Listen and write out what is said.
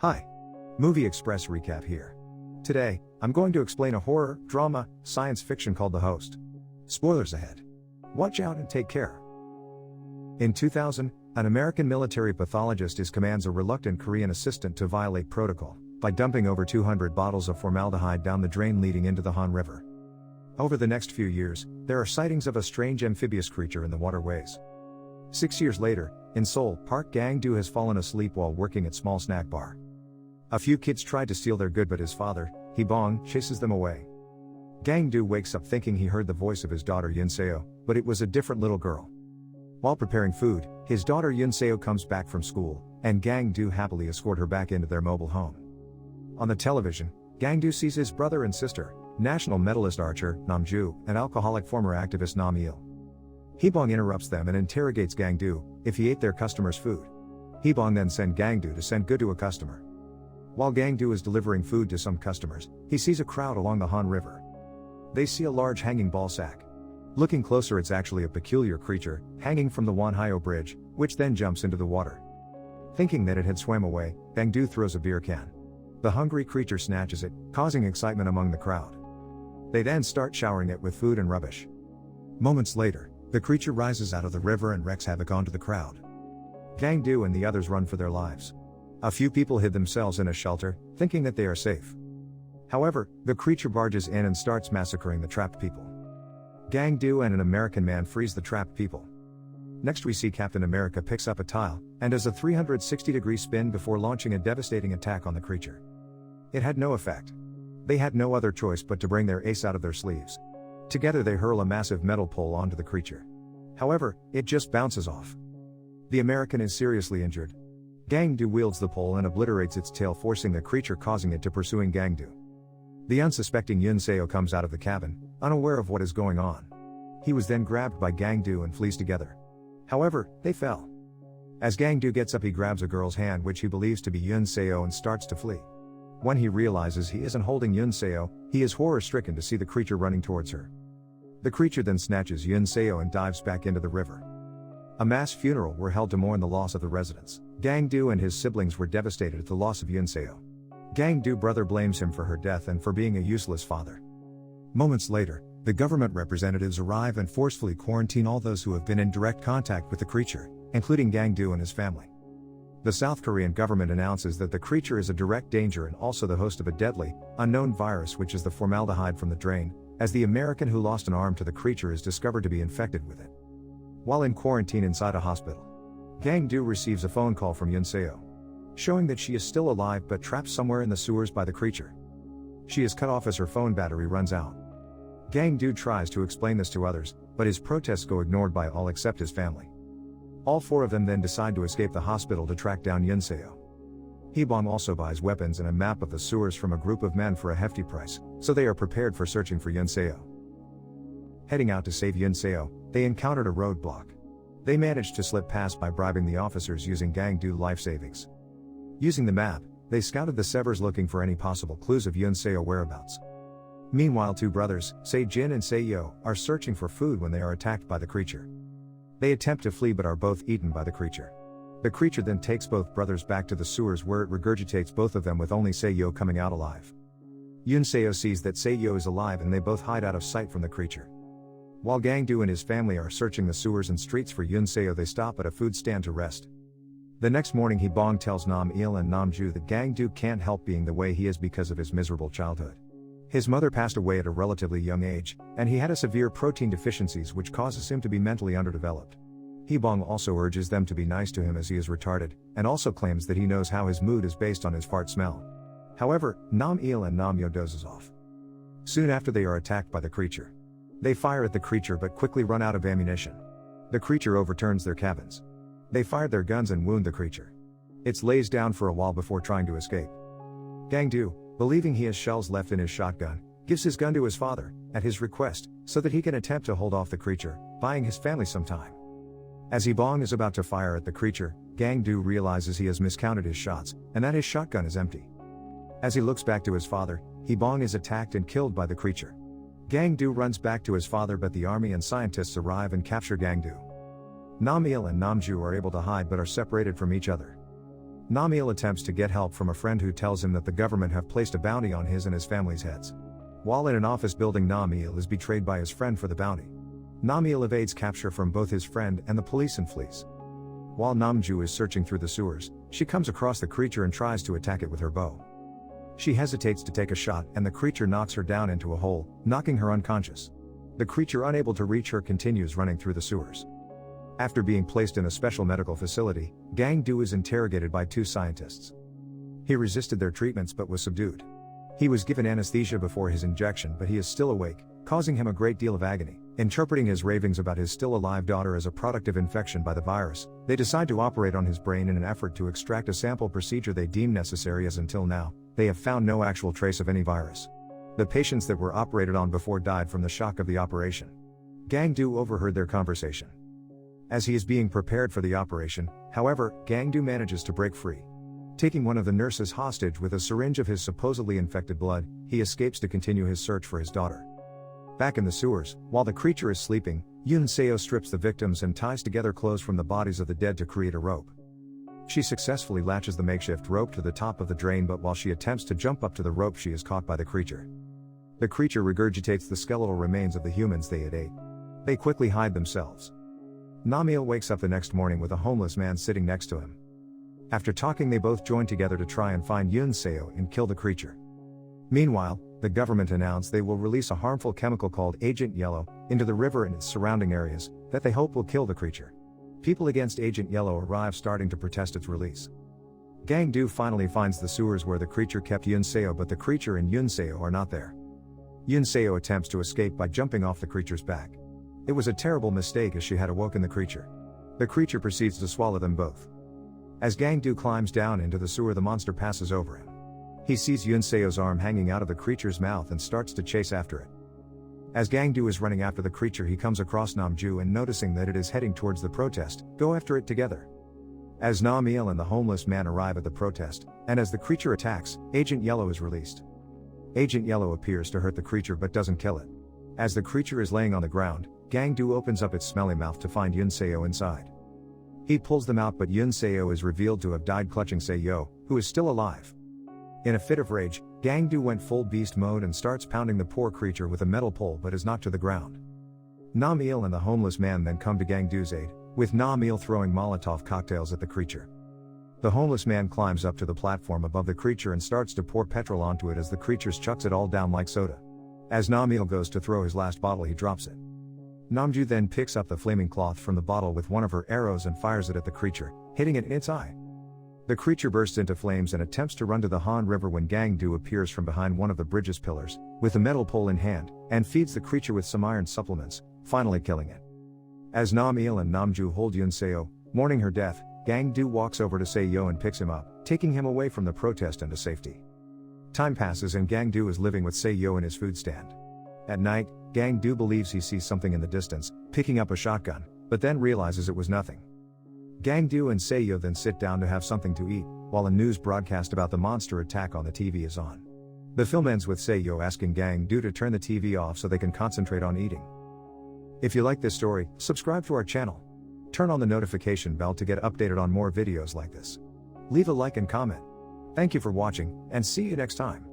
Hi. Movie Express recap here. Today, I'm going to explain a horror, drama, science fiction called The Host. Spoilers ahead. Watch out and take care. In 2000, an American military pathologist commands a reluctant Korean assistant to violate protocol by dumping over 200 bottles of formaldehyde down the drain leading into the Han River. Over the next few years, there are sightings of a strange amphibious creature in the waterways. 6 years later, in Seoul, Park Gang-do has fallen asleep while working at small snack bar. A few kids tried to steal their good, but his father, Hyun-seo, chases them away. Gang-do wakes up thinking he heard the voice of his daughter Hyun-seo, but it was a different little girl. While preparing food, his daughter Hyun-seo comes back from school, and Gang-do happily escort her back into their mobile home. On the television, Gang-do sees his brother and sister, national medalist archer Nam-ju, and alcoholic former activist Nam-il. Hyun interrupts them and interrogates Gang-do if he ate their customers' food. Hyun then sends Gang-do to send good to a customer. While Gang-do is delivering food to some customers, he sees a crowd along the Han River. They see a large hanging ball sack. Looking closer, it's actually a peculiar creature, hanging from the Wonhyo Bridge, which then jumps into the water. Thinking that it had swam away, Gang-do throws a beer can. The hungry creature snatches it, causing excitement among the crowd. They then start showering it with food and rubbish. Moments later, the creature rises out of the river and wreaks havoc onto the crowd. Gang-do and the others run for their lives. A few people hid themselves in a shelter, thinking that they are safe. However, the creature barges in and starts massacring the trapped people. Gang-do and an American man freeze the trapped people. Next we see Captain America picks up a tile, and does a 360-degree spin before launching a devastating attack on the creature. It had no effect. They had no other choice but to bring their ace out of their sleeves. Together they hurl a massive metal pole onto the creature. However, it just bounces off. The American is seriously injured. Gang-do wields the pole and obliterates its tail, forcing the creature, causing it to pursuing Gang-do. The unsuspecting Hyun-seo comes out of the cabin, unaware of what is going on. He was then grabbed by Gang-do and flees together. However, they fell. As Gang-do gets up, he grabs a girl's hand which he believes to be Hyun-seo and starts to flee. When he realizes he isn't holding Hyun-seo, he is horror-stricken to see the creature running towards her. The creature then snatches Hyun-seo and dives back into the river. A mass funeral were held to mourn the loss of the residents. Gang-do and his siblings were devastated at the loss of Hyun-seo. Gang-do brother blames him for her death and for being a useless father. Moments later, the government representatives arrive and forcefully quarantine all those who have been in direct contact with the creature, including Gang-do and his family. The South Korean government announces that the creature is a direct danger and also the host of a deadly, unknown virus, which is the formaldehyde from the drain, as the American who lost an arm to the creature is discovered to be infected with it. While in quarantine inside a hospital, Gang-do receives a phone call from Hyun-seo, showing that she is still alive but trapped somewhere in the sewers by the creature. She is cut off as her phone battery runs out. Gang-do tries to explain this to others, but his protests go ignored by all except his family. All four of them then decide to escape the hospital to track down Hyun-seo. Hyun also buys weapons and a map of the sewers from a group of men for a hefty price, so they are prepared for searching for Hyun-seo. Heading out to save Hyun-seo, they encountered a roadblock. They managed to slip past by bribing the officers using Gang-do life savings. Using the map, they scouted the sewers looking for any possible clues of Hyun-seo whereabouts. Meanwhile, two brothers, Se-jin and Se-yo, are searching for food when they are attacked by the creature. They attempt to flee but are both eaten by the creature. The creature then takes both brothers back to the sewers where it regurgitates both of them, with only Se-yo coming out alive. Hyun-seo sees that Se-yo is alive and they both hide out of sight from the creature. While Gang-do and his family are searching the sewers and streets for Hyun-seo, they stop at a food stand to rest. The next morning, Hyun tells Nam-il and Nam-ju that Gang-do can't help being the way he is because of his miserable childhood. His mother passed away at a relatively young age, and he had a severe protein deficiencies which causes him to be mentally underdeveloped. Hyun also urges them to be nice to him as he is retarded, and also claims that he knows how his mood is based on his fart smell. However, Nam-il and Nam-yo dozes off. Soon after, they are attacked by the creature. They fire at the creature but quickly run out of ammunition. The creature overturns their cabins. They fire their guns and wound the creature. It lays down for a while before trying to escape. Gang-do, believing he has shells left in his shotgun, gives his gun to his father, at his request, so that he can attempt to hold off the creature, buying his family some time. As Hyun is about to fire at the creature, Gang-do realizes he has miscounted his shots, and that his shotgun is empty. As he looks back to his father, Hyun is attacked and killed by the creature. Gang-do runs back to his father, but the army and scientists arrive and capture Gang-do. Nam-il and Nam-ju are able to hide but are separated from each other. Nam-il attempts to get help from a friend who tells him that the government have placed a bounty on his and his family's heads. While in an office building, Nam-il is betrayed by his friend for the bounty. Nam-il evades capture from both his friend and the police and flees. While Namju is searching through the sewers, she comes across the creature and tries to attack it with her bow. She hesitates to take a shot and the creature knocks her down into a hole, knocking her unconscious. The creature, unable to reach her, continues running through the sewers. After being placed in a special medical facility, Gang-do is interrogated by two scientists. He resisted their treatments but was subdued. He was given anesthesia before his injection, but he is still awake, causing him a great deal of agony. Interpreting his ravings about his still alive daughter as a product of infection by the virus, they decide to operate on his brain in an effort to extract a sample, procedure they deem necessary, as until now, they have found no actual trace of any virus. The patients that were operated on before died from the shock of the operation. Gang-do overheard their conversation. As he is being prepared for the operation, however, Gang-do manages to break free. Taking one of the nurses hostage with a syringe of his supposedly infected blood, he escapes to continue his search for his daughter. Back in the sewers, while the creature is sleeping, Hyun-seo strips the victims and ties together clothes from the bodies of the dead to create a rope. She successfully latches the makeshift rope to the top of the drain, but while she attempts to jump up to the rope, she is caught by the creature. The creature regurgitates the skeletal remains of the humans they had ate. They quickly hide themselves. Nam-il wakes up the next morning with a homeless man sitting next to him. After talking, they both join together to try and find Hyun-seo and kill the creature. Meanwhile, the government announced they will release a harmful chemical called Agent Yellow into the river and its surrounding areas that they hope will kill the creature. People against Agent Yellow arrive, starting to protest its release. Gang-do finally finds the sewers where the creature kept Hyun-seo, but the creature and Hyun-seo are not there. Hyun-seo attempts to escape by jumping off the creature's back. It was a terrible mistake, as she had awoken the creature. The creature proceeds to swallow them both. As Gang-do climbs down into the sewer, the monster passes over him. He sees Hyun-seo's arm hanging out of the creature's mouth and starts to chase after it. As Gang-do is running after the creature, he comes across Namju and, noticing that it is heading towards the protest, go after it together. As Nam-il and the homeless man arrive at the protest, and as the creature attacks, Agent Yellow is released. Agent Yellow appears to hurt the creature but doesn't kill it. As the creature is laying on the ground, Gang-do opens up its smelly mouth to find Hyun-seo inside. He pulls them out, but Hyun-seo is revealed to have died clutching Seo, who is still alive. In a fit of rage, Gang-do went full beast mode and starts pounding the poor creature with a metal pole, but is knocked to the ground. Nam-il and the homeless man then come to Gang-do's aid, with Nam-il throwing Molotov cocktails at the creature. The homeless man climbs up to the platform above the creature and starts to pour petrol onto it as the creature chucks it all down like soda. As Nam-il goes to throw his last bottle, he drops it. Namju then picks up the flaming cloth from the bottle with one of her arrows and fires it at the creature, hitting it in its eye. The creature bursts into flames and attempts to run to the Han River when Gang-do appears from behind one of the bridge's pillars, with a metal pole in hand, and feeds the creature with some iron supplements, finally killing it. As Nam-il and Namju hold Hyun-seo, mourning her death, Gang-do walks over to Seo and picks him up, taking him away from the protest and to safety. Time passes and Gang-do is living with Seo in his food stand. At night, Gang-do believes he sees something in the distance, picking up a shotgun, but then realizes it was nothing. Gang-do and Seo then sit down to have something to eat, while a news broadcast about the monster attack on the TV is on. The film ends with Seo asking Gang-do to turn the TV off so they can concentrate on eating. If you like this story, subscribe to our channel. Turn on the notification bell to get updated on more videos like this. Leave a like and comment. Thank you for watching, and see you next time.